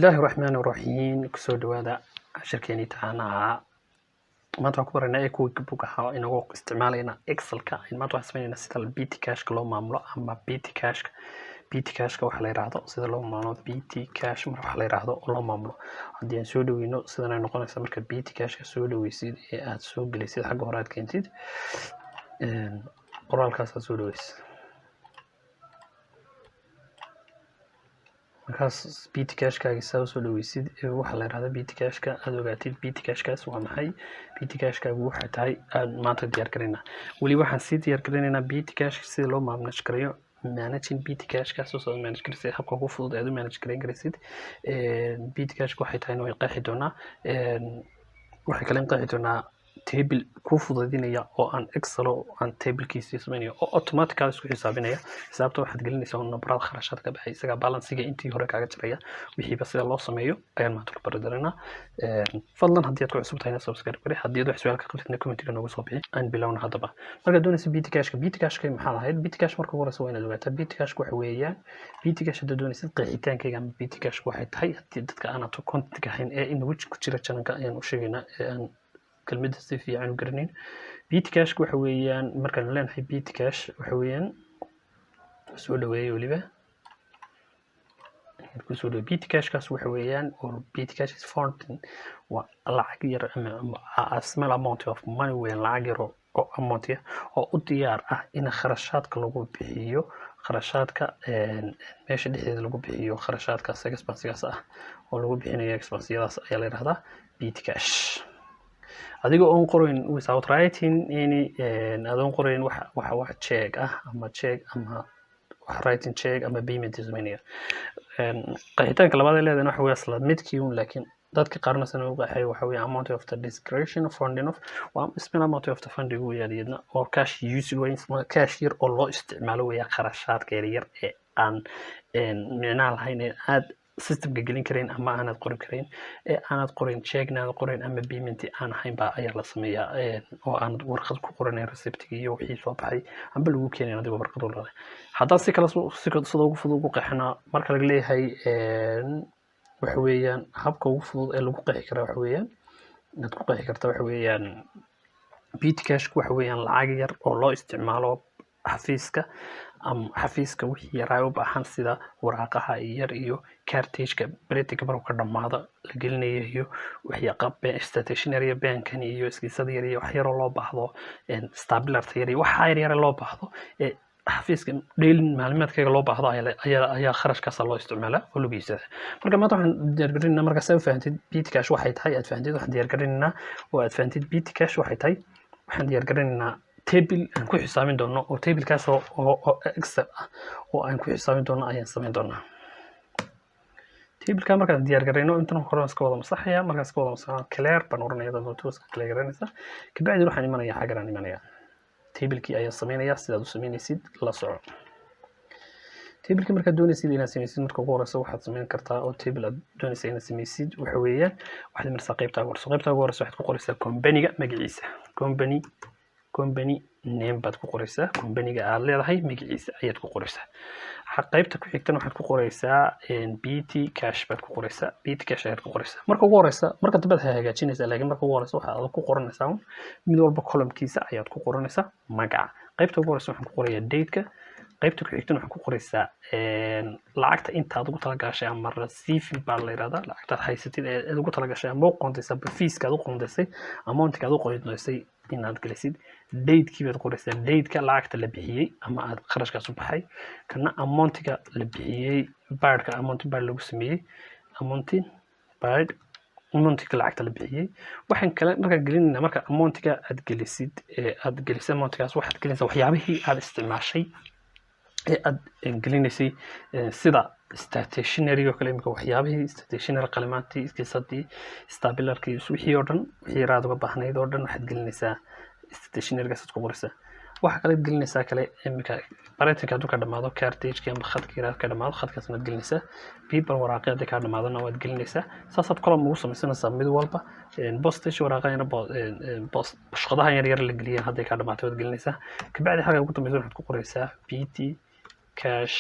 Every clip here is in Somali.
الله الرحمن الرحيم كسو دوادا شركيني تاعنا ما تروح كبرنا اي كويك بوكا انو استعمالنا اكسل كا ما تروح سمينا سيدا البيتي كاش لو ماملو اما بيتي كاش waxa la yiraahdo sida loo maamulo BT cash waxa la yiraahdo loo maamulo hadii aan soo dhaweyno sida ay noqonaysa marka BT cash ka soo dhaweysid ee aad soo gelisid xagga hore aad keentid qoraalkaas aad soo dhaweysid markaas BT cash ka soo dhaweysid waxa la yiraahdo BT cash ka aad ogaatid BT cash kaas waa maxay BT cash ka waxa tahay aad maanta diyaar gareynaa wali waxaan si diyaar gareynaynaa BT cash sida loo maamulo karayo managing BT cash ka soo manage karaysid habka ugu fudud ee aad manage gareyn karaysid BT cash waxay tahay inuu qeexi doona waxay kale qeexi doona table ku fududinaya oo aan excel oo aan table-kiisa sameeyo oo automatically isku xisaabinaya xisaabta waxaad gelinaysaa number kharashaadka baxay isaga balance-ga intii hore kaaga jiraya wixii ba sida loo sameeyo ayaan maanta ku baradana fadlan haddii aad ku cusub tahay subscribe gari haddii aad wax su'aal ka qabtid comment-ga noogu soo bixi aan bilowna hadaba marka doonaysa BT cash ka maxaa ahayd BT cash marka hore soo inaad ogaataa BT cash waxa weeyaan BT cash hadii doonaysa qeexitaankayga BT cash waxay tahay haddii dadka aan ato content ahayn ee in wajh ku jira channel-ka ayaan u sheegaynaa aan كلمة استفياء عن قرنين بيت كاش وحويان مركز لين حي بيت كاش وحويان سؤال ويا وليبه كسؤال بيت كاش كاس وحويان أو بيت كاش is fountain والعقير a small amount of money وين العقير أو amount أو أديار إن خرشات كلو بيحيو خرشات كا ماشي ده لو بيحيو خرشات كا سكس بس أو لو بيحنا يكسبس يلاس يلا هذا بيت كاش adiga oo qorayn without writing any adoon qorayn wax check ama writing check ama payment ismaniya qeexitaanka labaad ee leedahay waxa weeye isla midkii laakiin dadka qaarna san uga xay waxa weeye amount of the discretion of funding of waa ismina amount of the funding uu yaadiyadna oo cash use way cash yar oo loo isticmaalo weeyaa qarashaadka yar ee aan micna lahayn aad system gelin kareen ama aanad qorin kareen ee aanad qorin checkna qorin ama payment aan ahayn ba ayaa la sameeyaa oo aan warqad ku qoranay receipt-ga iyo wixii soo baxay amba lagu keenay adiga warqad u leedahay haddii si kala sida ugu fudud ugu qeexna marka laga leeyahay waxa weeyaan habka ugu fudud ee lagu qeexi karo waxa weeyaan inaad ku qeexi karto waxa weeyaan BT cash waxa weeyaan lacag yar oo loo isticmaalo xafiiska wixii yaraa u baahan sida waraaqaha yar iyo cartage-ka printing marka dhamaado la gelinayo iyo wixii qabbe stationery bankan iyo iskiisada yar iyo wax yar oo loo baahdo stapler yar iyo wax yar loo baahdo xafiiska daily macluumaadkayga loo baahdo ayaa kharashkaas loo isticmaalaa oo lagu iibsada marka maanta waxaan diyaar gareynaa marka soo faahantid BT cash waxay tahay aad faahantid waxaan diyaar gareynaa oo aad faahantid BT cash waxay tahay waxaan diyaar gareynaa table aan ku xisaabin doono oo table kaas oo excel oo aan ku xisaabin doono ayaan sameyn doonaa table ka marka diyaar gareyno intaan hore iska wada masaxaya markaas ka wada masaxaa clear baan oranaya dad oo iska clear gareynaysa kabacdi waxaan imanayaa xagaan imanaya table-kii ayaan sameynaya sidaad u sameynaysid la soco table-ka marka doonaysid inaad sameysid marka ugu horeysa waxaad sameyn kartaa oo table aad doonaysid inaad sameysid waxa weeyaan waxaad marsaa qaybta ugu horeysa waxaad ku qoraysaa company-ga magaciisa company name baad ku qoraysaa company-ga aad leedahay magaciisa ayaad ku qoraysaa qaybta ku xigtana waxaad ku qoraysaa BT cash baad ku qoraysaa BT cash ayaad ku qoraysaa marka ugu horeysa marka dibad hagaajinaysaa laakiin marka ugu horeysa waxaad ku qoranaysaa mid walba column-kiisa ayaad ku qoranaysaa magaca qaybta ugu horeysa waxaan ku qorayaa date-ka qaybta ku xigtana waxaan ku qoraysaa lacagta inta aad ugu talagashay ama receiving baa la yiraahdaa lacagta haysatid ee aad ugu talagashay ama qoondeysay fees-ka aad u qoondeysay amount-ka aad u qoondeysay inaad gelisid date-kii baad qoraysaa date-ka lacagta la bixiyay ama aad kharashkaas u baxay kana amount-ga la bixiyay baadhka amount lagu sameeyay amount-ga lacagta la bixiyay waxaan kale marka gelinayna marka amount-ga aad gelisid aad gelisay amount-gaas waxaad gelinaysaa waxyaabihii aad isticmaashay ee aad gelinaysay sida stationery oo kale imika waxyaabihii stationery qalimaantii iskiisadii staplerkii wixii oo dhan wixii raad uga baahnayd oo dhan waxaad gelinaysaa stationery-gaas ku qoraysaa waxa kale gelinaysaa kale imika printing ka dhamaado cartage-ka ama khadka ka dhamaado khadkaas aad gelinaysaa paper waraaqada ka dhamaadana waad gelinaysaa saasaad column ugu samaysanaysaa mid walba postage waraaqayna shaqadaha yar la geliyo hadday ka dhamaato waad gelinaysaa kabacdi xaga ugu dambaysa waxaad ku qoraysaa BT cash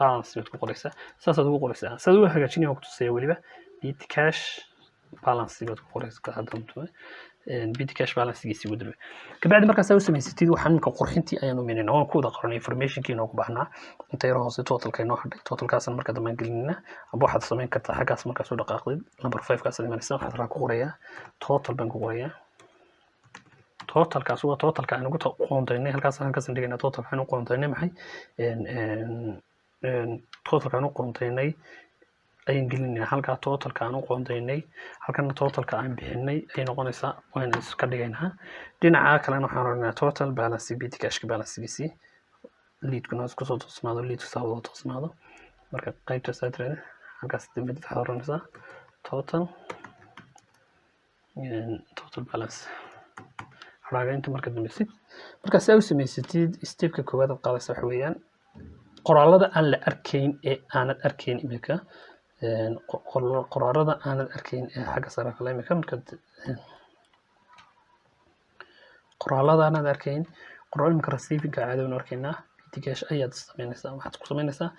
balance baad ku qoraysaa saasaad ugu qoraysaa saad u hagaajinaya waan ku tusaya weliba bitcash balance baad ku qoraysaa haddana bitcash balancegiisii ugu dambeeyay kabacdi markaas aad u samaysatid waxaan imika qurxintii ayaan u meynayna waan ku wada qoranay informationkii inoogu baahnaa inta yar hoose totalka inoo hadhay totalkaasna marka dambe gelinina aba waxaad samayn kartaa xaggaas markaas u dhaqaaqdid number 5 kaas imanaysa waxaad raa ku qorayaa total baan ku qorayaa totalkaas waa totalka aan ugu qoontaynay halkaas aan ka sandhigaynaa totalka aan u qoontaynay maxay totalka aan u qoontaynay ayaan gelinayna halkaa totalka aan u qoontaynay halkana totalka aan bixinay ay noqonaysaa waan iska dhigaynaa dhinaca kalena waxaan rabnaa total balance bitcashka balancegiisii leadkuna isku soo toosnaado leadku saa wada toosnaado marka qaybta saadreed halkaas dibadda waxaad oranaysaa total balance xaraaga inta marka dambaysid marka saa u samaysatid stepka koowaad aad qaadaysa waxa weeyaan qoraalada aan la arkayn ee aanad arkayn imika qoraalada aanad arkayn ee xagga sare kale imika marka qoraalada aanad arkayn qoraal imika receiving caadi aan arkaynaa bitcash ayaad samaynaysaa waxaad ku samaynaysaa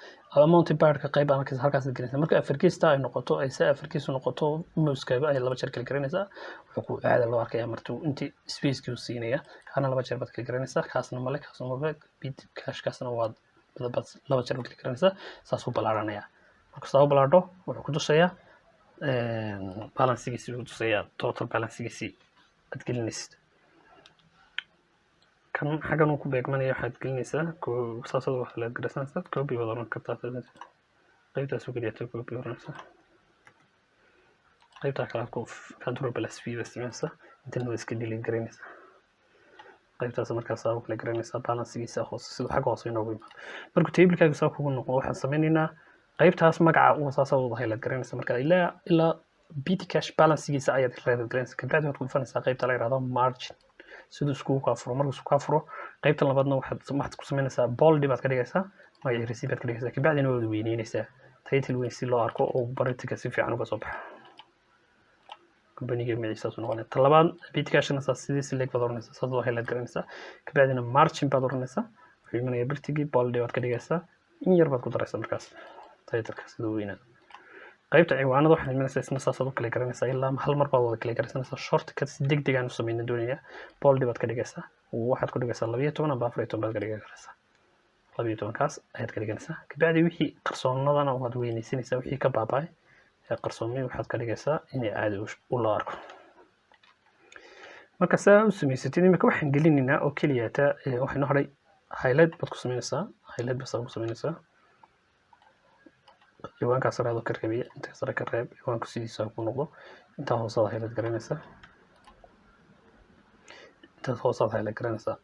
amount barka qayb aan halkaas gelinaysaa marka afarkiista ay noqoto ay saa afarkiisu noqoto mouse-kaaga ay laba jeer kala garanaysaa wuxuu ku caadi loo arkayaa martuu intii space-kii uu siinaya kana laba jeer baad kala garanaysaa kaasna male kaasna male bitcash kaasna waad laba jeer baad kala garanaysaa saas u balaaranayaa marka saa u balaadho wuxuu ku tusayaa balancegiisii wuxuu tusayaa total balancegiisii aad gelinaysid kan xagan uu ku beegmanaya waxaad gelinaysaa saasada wax la garaysanaysaa copy baad oran kartaa qaybtaas u geliyata copy oranaysaa qaybtaa kale ku control plus v baa isticmaalaysaa intana waa iska delete garaynaysaa qaybtaas markaas saa u kala garanaysaa balancegiisa hoose sida xagga hoose inoogu imaado markuu tablekaaga saa kugu noqdo waxaan samaynaynaa qaybtaas magaca uu saasa wada highlight garanaysaa marka ilaa bitcash balancegiisa ayaad highlight garanaysaa kabacdi waxaad ku dhufanaysaa qaybta la yiraahdo margin siduu iskugu kaa furo markuu isku kaa furo qaybta labaadna waxaad ku samaynaysaa bold baad ka dhigaysaa magaca receipt baad ka dhigaysaa kabacdina waad weyneynaysaa title weyn si loo arko oo baritika si fiican uga soo baxo company-ga magaciisaas u noqonaya ta labaad bitcashna saas sidii select baad oranaysaa saas waa highlight garanaysaa kabacdina margin baad oranaysaa wuxuu imanaya bartigii bold baad ka dhigaysaa in yar baad ku daraysaa markaas titleka siduu weynaado qaybta ciwaanada waxaan imanaysaa isna saasaad u kala garanaysaa ilaa hal mar baad wada kala garanaysaa shortcut si degdeg aan u samayna doonaya bold baad ka dhigaysaa waxaad ku dhigaysaa 12 amba 14 baad ka dhigaysaa 12 kaas ayaad ka dhigaysaa kabacdi wixii qarsoonadana waad weynaysanaysaa wixii ka baabay ee qarsoomay waxaad ka dhigaysaa inay caadi u la arko marka saa u samaysatid imika waxaan gelinaynaa oo kaliya waxaan horay highlight baad ku samaynaysaa highlight baad ku samaynaysaa ciwaanka saraado ka reebiya inta sare ka reeb ciwaanku sidiisa ku noqdo inta hoosaad highlight garanaysaa inta hoosaad highlight garanaysaa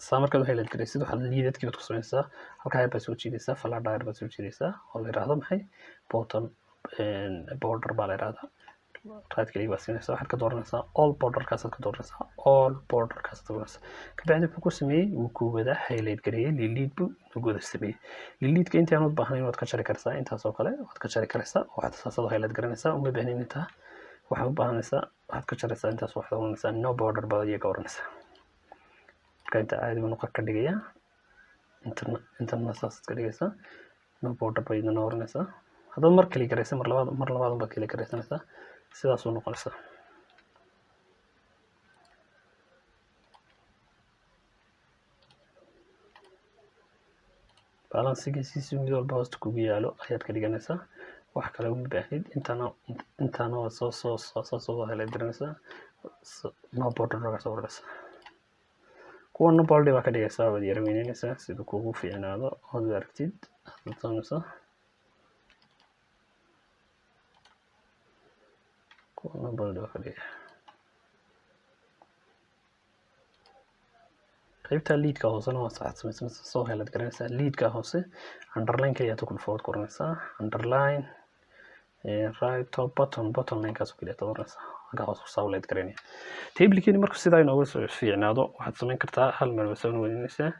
saa markaad highlight garaysid waxaad liidadkii baad ku samaynaysaa halka ay baad soo jiidaysaa fala dhaar baad soo jiidaysaa oo la yiraahdo maxay bottom border baa la yiraahdaa right click baad siinaysaa waxaad ka dooranaysaa all border kaasaad ka dooranaysaa all border kaasaad ka dooranaysaa kabacdi wuxuu ku sameeyey wuu ku wada highlight gareeyay liliid buu ugu wada sameeyey liliidka intii aan u baahnayn waad ka jari kartaa intaas oo kale waad ka jari karaysaa waxaad saasad highlight garanaysaa uma baahnayn intaa waxaad u baahanaysaa waxaad ka jaraysaa intaas waxaad oranaysaa no border baad iyaga oranaysaa marka inta caadi buu noqon ka dhigayaa intana saasaad ka dhigaysaa no border baad idina oranaysaa haddaad mar kali garaysa mar labaad baad kali garaysanaysaa sidaas uu noqonaysaa balancegiisa mid walba hoosta kugu yaalo ayaad ka dhiganaysaa wax kale uma baahnid intaana waa soo highlight garanaysaa no border baad soo oranaysaa kuwana bold baa ka dhigaysaa waad yara weyneynaysaa sida kugu fiicnaado ood aragtid aad doonaysaa kuwana bold baa ka dhigaya qaybta leadka hoosena waa saxad samaysanaysaa soo highlight garanaysaa leadka hoose underline-ka ayaad ku forward koranaysaa underline right top bottom line kaas oo kaliya dooranaysaa halka hoos ku soo highlight garanaya table-keeni markuu sidaa inooga soo fiicnaado waxaad samayn kartaa hal mar baa soo weyneynaysaa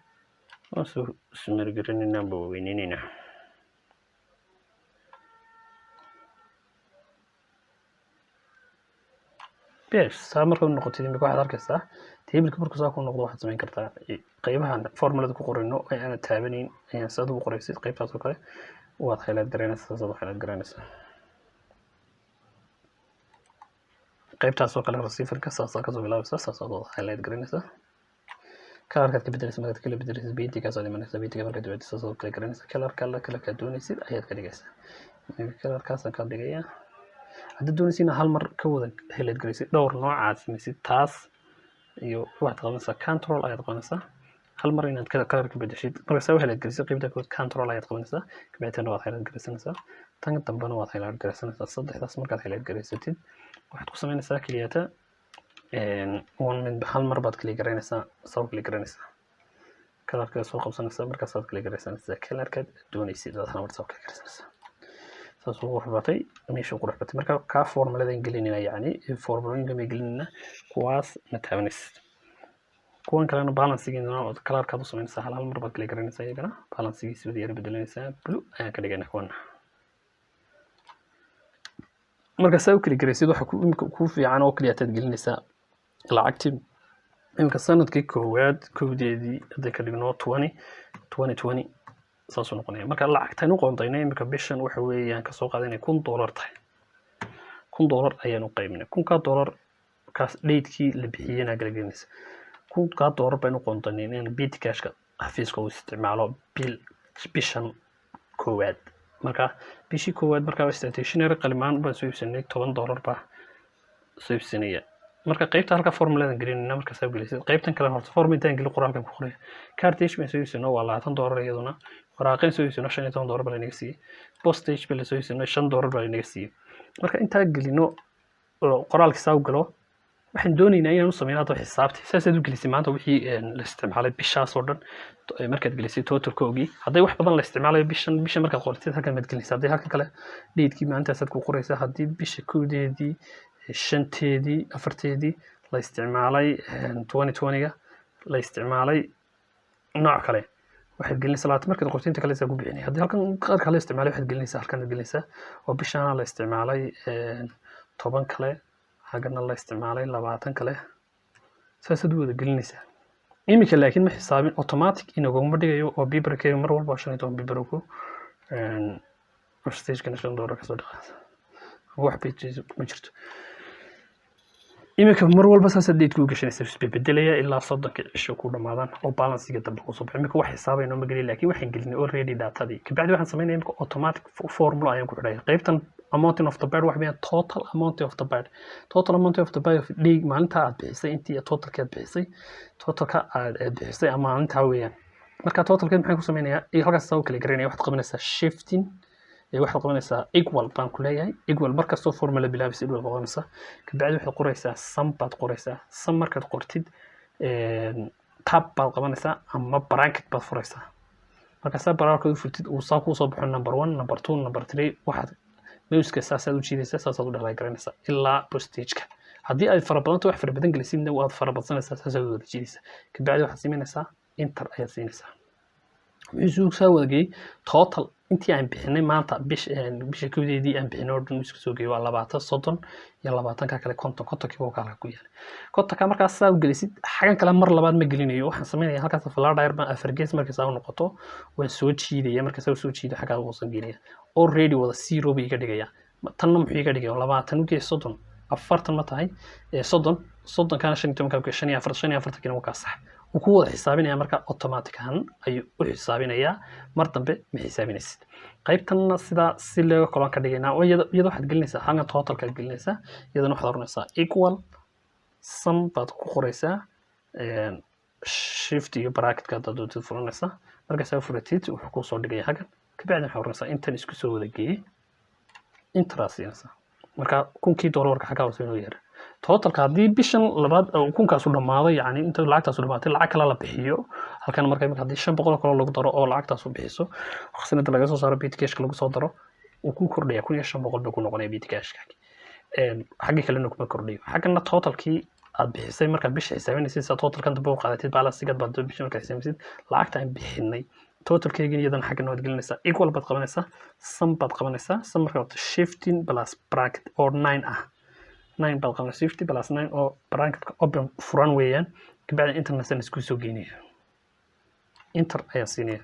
oo soo ismar garanayna baa weyneynayna yes saa markaa noqotid imika waxaad arkaysaa tableka markuu saa ku noqdo waxaad samayn kartaa qaybahan formulada ku qorayno ee aan taabanayn ayaan saad ugu qoraysid qaybtaas oo kale waad highlight garanaysaa soo highlight garanaysaa qaybtaas oo kale receiverka saas ka soo bilaabaysaa saas oo highlight garanaysaa colorka ka bedelaysa markaad kala bedelaysa BT ka soo dhimanaysa BT ka markaad bedelaysa saas oo kale garanaysaa color ka doonaysid ayaad ka dhigaysaa colorkaas ka dhigaya hadda doonaysiina hal mar ka wada highlight garaysid dhowr nooc aad samaysid taas iyo waxaad qabanaysaa control ayaad qabanaysaa hal mar inaad color ka bedeshid marka soo highlight garaysid qaybta kood control ayaad qabanaysaa kabacdina waad highlight garaysanaysaa tan dambana waad highlight garaysanaysaa saddexdaas markaad highlight garaysatid waxaad ku samaynaysaa keliyata one minute hal mar baad kaliya garanaysaa soo kaliya garanaysaa colorka soo qabsanaysaa markaas aad kaliya garanaysaa colorka doonaysid aad hal mar soo kaliya garanaysaa saas ugu qurbatay meesha qurux batay marka ka formulada ingelinina yani formulooyinka ma gelinina kuwaas ma taabanaysid kuwan kalena balancing oo colorka u samaynaysaa hal mar baad kaliya garanaysaa iyagana balancing sidii yar bedelanaysaa blue ayaa ka dhiganaa kuwan marka soo kaliya garaysid waxa ku fiican oo kaliya aad gelinaysaa lacagti imka sanadkii koowaad kowdeedii haday ka dhigno 2020 saas oo noqonaya marka lacagtan u qoontaynay imka bishan waxa weeyaan ka soo qaadanay $1,000 tahay $1,000 ayaan u qaybinay $1,000 kaas dheedkii la bixiyayna galgelinaysa $1,000 baan u qoontaynay in BT cashka xafiiska uu isticmaalo bishan koowaad marka bishii koowaad marka stationery qalimaan baan soo iibsanay $10 baa soo iibsanaya marka qaybta halka formuladan gelinayna marka soo gelisay qaybtan kale horta formulaan geli qoraalkan ku qoray cartage ma soo iibsano waa $20 iyaduna waraaqin soo iibsano $15 baa inaga siiyay postage baa soo iibsano $5 baa inaga siiyay marka inta gelino qoraalka soo galo waxaan doonaynaa inaan u sameeyno hada xisaabta saasad u gelisay maanta wixii la isticmaalay bishaas oo dhan markaad gelisay totalkoogi haday wax badan la isticmaalay bishan markaad qortid halkan mad gelisay haday halkan kale dheedkii maanta aad ku qoraysaa hadii bisha koodeedii shanteedii afarteedii la isticmaalay 2020ga la isticmaalay nooc kale waxaad gelinaysaa labaatan markaad qortinta kale isaga ku bixinay haddii halkan qaar kale isticmaalay waxaad gelinaysaa halkan gelinaysaa oo bishaana la isticmaalay 10 kale hagana la isticmaalay 20 kale saasad wada gelinaysaa imika laakiin ma xisaabin automatic inaguma dhigayo oo bibarkeeyo mar walba 15 bibarku stage kana $5 ka soo dhaqaysa wax page ma jirto imika mar walba saasad dheedku u gashanaysaa isbedelaya ilaa 30 cisho ku dhamaadaan oo balancing dambe ku soo baxay imika wax xisaabayno ma gelin laakiin waxaan gelinay already datadii kabacdi waxaan sameynaa imika automatic formula ayaan ku xidhay qaybtan amount of the bird waxa weeyaan total amount of the bird of day maalinta aad bixisay intii totalka aad bixisay totalka aad bixisay ama maalinta weeyaan marka totalka maxay ku sameynayaa iyo halkaas soo kala garanaya waxaad qabanaysaa shifting waxaad qabanaysaa equal baan ku leeyahay equal marka soo formula bilaabis equal qabanaysaa kabacdi waxaad qoraysaa sum baad qoraysaa sum markaad qortid tab baad qabanaysaa ama bracket baad furaysaa marka saa bracket u furtid uu saa ku soo baxo number 1 number 2 number 3 waxaad mouska saasaad u jiidaysaa saasaad u dhaqaay garanaysaa ilaa postage-ka haddii aad farabadanto wax farabadan gelisidna waad farabadsanaysaa saasaad u wada jiidaysaa kabacdi waxaad siinaysaa enter ayaad siinaysaa wuxuu soo wadagay total intii aan bixinay maanta bisha koodeedii aan bixinay oo dhan isku soo geeyay waa 20 30 iyo 20 ka kale konton kii kala ku yaal kontonka markaas saa u gelisid xagan kale mar labaad ma gelinayo waxaan sameeyaa halkaas falaadheer baan afar gees markaas aan noqoto waan soo jiidaya markaas soo jiido xagaa ugu soo gelinaya already wada zero bay iga dhigaya tanna muxuu iga dhigay 20 u gees 30 40 ma tahay 30 kana 15 ka 45 kina waa sax ku wada xisaabinaya marka automatic ahaan ayuu u xisaabinayaa mar dambe ma xisaabinaysid qaybtanna sida si loo kala ka dhigaynaa oo iyada waxaad gelinaysaa hanga totalka gelinaysaa iyadana waxaad oranaysaa equal sum baad ku qoraysaa shift iyo bracket ka dad u furanaysaa marka soo furatid wuxuu ku soo dhigaya hagan kabacdi waxaad oranaysaa intan isku soo wada geeyay interasiinaysaa marka $1,000 xaga hoose inuu yahay totalka hadii bishan labaad kunkaas u dhamaaday yani inta lacagtaas u dhamaatay lacag kale la bixiyo halkan marka imika hadii 500 kale lagu daro oo lacagtaas u bixiso waqtigeeda laga soo saaro BT cash lagu soo daro uu ku kordhaya 1500 ba ku noqonaya BT cash xagga kale inuu kuma kordhiyo xaggana totalkii aad bixisay marka bisha xisaabinaysid sa totalkan dib u qaadatid balance baad bisha marka xisaabinaysid lacagta aan bixinay totalkeega iyadan xagga noo gelinaysaa equal baad qabanaysaa sum baad qabanaysaa sum marka shifting plus bracket or 9 ah 9 baad qabanaysaa 50 plus 9 oo bracket open furan weeyaan kabacdi internet isku soo geynaya enter ayaa siinaya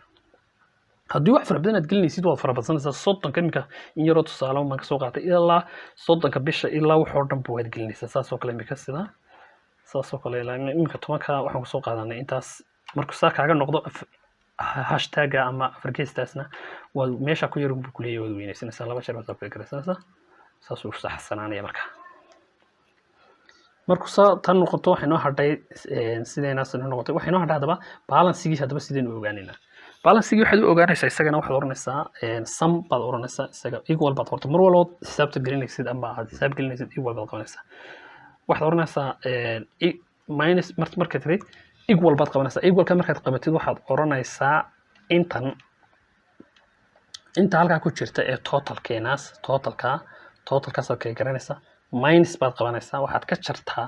haddii wax fara badan aad gelinaysid waad fara badsanaysaa soddonka iminka in yaroo tusaale maan kasoo qaatay ilaa soddonka bisha ilaa waxoo dhan waad gelinaysaa saasoo kale iminka sida saasoo kale ilaa iminka tobanka waxaan kusoo qaadanay intaas markuu saa kaaga noqdo hashtagga ama afargeystaasna waad meesha ku yar buu kuleeyahay waad weynaysanaysaa laba jeer baad ku garaysanaysaa saas uu saxsanaanaya markuu saa tan noqoto waxay noo hadhay sideenaas noqotay waxay noo hadhay hadaba balancegii hadaba sideen u ogaanaynaa balancegii waxaad u ogaanaysaa isagana waxaad oranaysaa sum baad oranaysaa isaga equal baad horta mar walba xisaabta gelinaysid ama aad xisaab gelinaysid equal baad qabanaysaa waxaad oranaysaa minus markaad tiri equal baad qabanaysaa equalka markaad qabatid waxaad oranaysaa inta halkaa ku jirta ee totalkaas aad kala garanaysaa minus baad qabanaysaa waxaad ka jartaa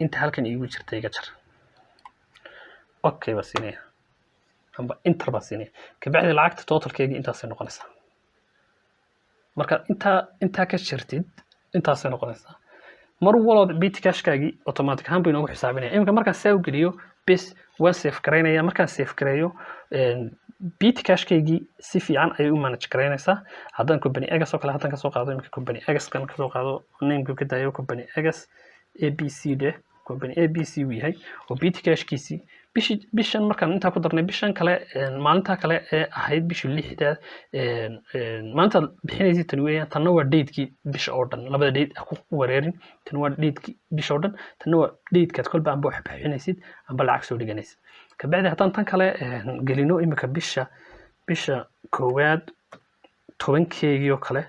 inta halkan iigu jirta iga jar okay baa siinaya amba enter baa siinaya kabacdi lacagta totalkeegii intaasay noqonaysaa marka intaa ka jartid intaasay noqonaysaa mar walba bitcashkaagii automatic ahaan buu inoogu xisaabinaya iminka markaan saa u geliyo bes waan safe garaynaya markaan safe gareeyo bitcashkaygii si fiican ayay u manage garaynaysaa haddaan company egas oo kale haddaan kasoo qaado iminka company egas kan kasoo qaado nameka ka daayo company egas abc de company abc uu yahay oo bitcashkiisii bishan markaan intaa ku darnay bishan kale maalinta kale ee ahayd bishii 6 maanta bixinaysid tan weeyaan tanna waa date-kii bisha oo dhan labada date ku wareerin tan waa date-kii bisha oo dhan tanna waa date-kaad kolba aan wax bixinaysid amba lacag soo dhiganaysid kabacdi haddaan tan kale gelino imika bisha koowaad 10keegii oo kale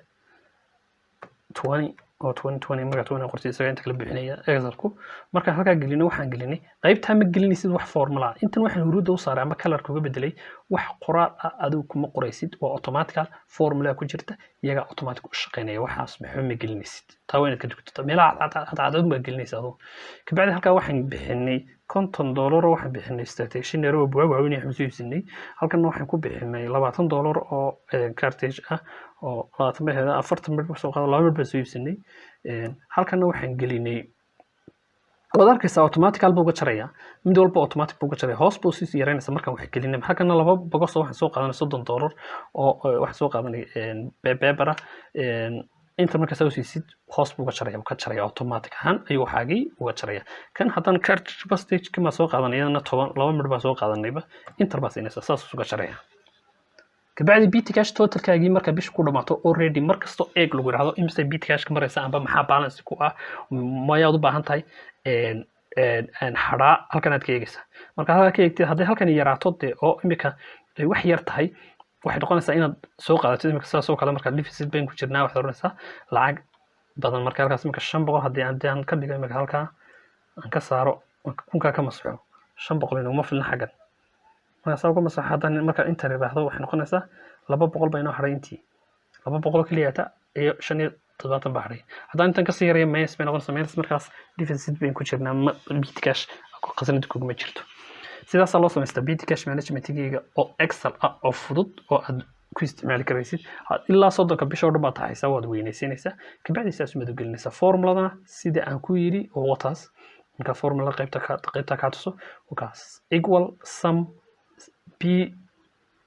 20 oo 2020 marka 20 qortay isaga inta kala bixinaya excelku marka halka gelino waxaan gelinay qaybta ma gelinaysid wax formula intan waxaan huruuda u saaray ama color kuga bedelay wax qoraal adigu kuma qoraysid waa automatical formula ku jirta iyaga automatic u shaqeynaya waxaas maxaa ma gelinaysid taa waa inaad ka dugto meelaha cad ma gelinaysid adoo kabacdi halka waxaan bixinay $50 waxaan bixinay stationery oo buugaag weyn xusuu ibsinay halkan waxaan ku bixinay $20 oo cartage ah oo 40 mid soo qaado 2 mid baa soo ibsinay halkan waxaan gelinay wadarkiisa automatic buu uga jaraya mid walba automatic buu uga jaraya hoos buu sii yareynaysa markaan wax gelinay halkan laba boqos waxaan soo qaadanay $30 oo wax soo qaadanay paper inta marka soo siisid hoos buu uga jaraya automatic ahaan ayuu waxaagii uga jaraya kan haddaan cartridge postage kama soo qaadanayna 2 mid baa soo qaadanayba inta baa siinaysa saas uga jaraya kabacdi bitcash totalkaagii marka bish ku dhamaato already markasto eeg lagu yiraahdo imse bitcash ka maraysa amba maxaa balance ku ah mayaad u baahan tahay xaraa halkan aad ka eegaysaa marka halka ka eegtid haddii halkan yaraato oo imika ay wax yar tahay waxay noqonaysaa inaad soo qaadatid imika saas oo kale marka deficit bank ku jirnaa waxaad oranaysaa lacag badan marka halkaas imika 500 haddii aan ka dhigo imika halka aan ka saaro kunka ka masxo 500 inuu ma filna xagan marka soo kuma saxadan marka inta ribaahdo waxay noqonaysaa 200 bayno haray intii 200 kaliya iyo 5 bahray haddaan intan ka sii yareeyo mays bay noqonaysaa markaas deficit bank ku jirnaa bitcash qasnad ku ma jirto sidaas loo sameeyaa bitcash managementkiga oo excel oo fudud oo aad ku isticmaali karaysid ilaa 30 bisha oo dhan baad haysaa waad weynaysanaysaa kabacdi saas u madgelinaysaa formulada sida aan ku yiri oo wataas marka formula qaybta ka tuso wakaas equal sum b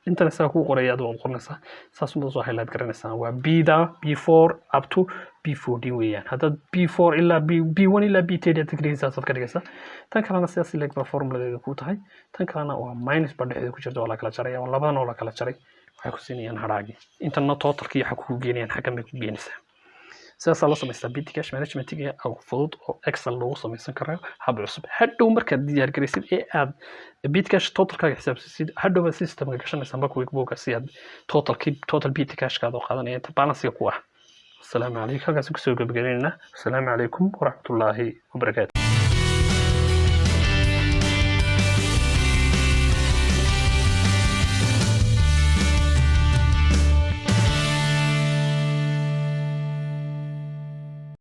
inta saa ku qoray aad u qornaysaa saas u soo highlight garanaysaa waa b4 up to b14 weeyaan hadda b4 ilaa b1 ilaa b10 aad tigreeysaa saad ka dhigaysaa tan kalena sidaas leeg formuladeedu ku tahay tan kalena waa minus ba dhexdeeda ku jirta oo la kala jaray oo labadan oo la kala jaray waxay ku siinayaan haraagi intana totalkii waxa ku geenayaan xagga ma ku geenaysaa sidaas loo sameeyaa bitcash managementkiga oo fudud oo excel lagu sameeysan karo hab cusub hadhow markaad diyaar garaysid ee aad bitcash totalkaaga xisaabsisid hadhow systemka gashanaysa marka quickbook si aad total bitcashkaada oo qaadanaya inta balance ku ah السلام عليكم. السلام عليكم ورحمة الله وبركاته.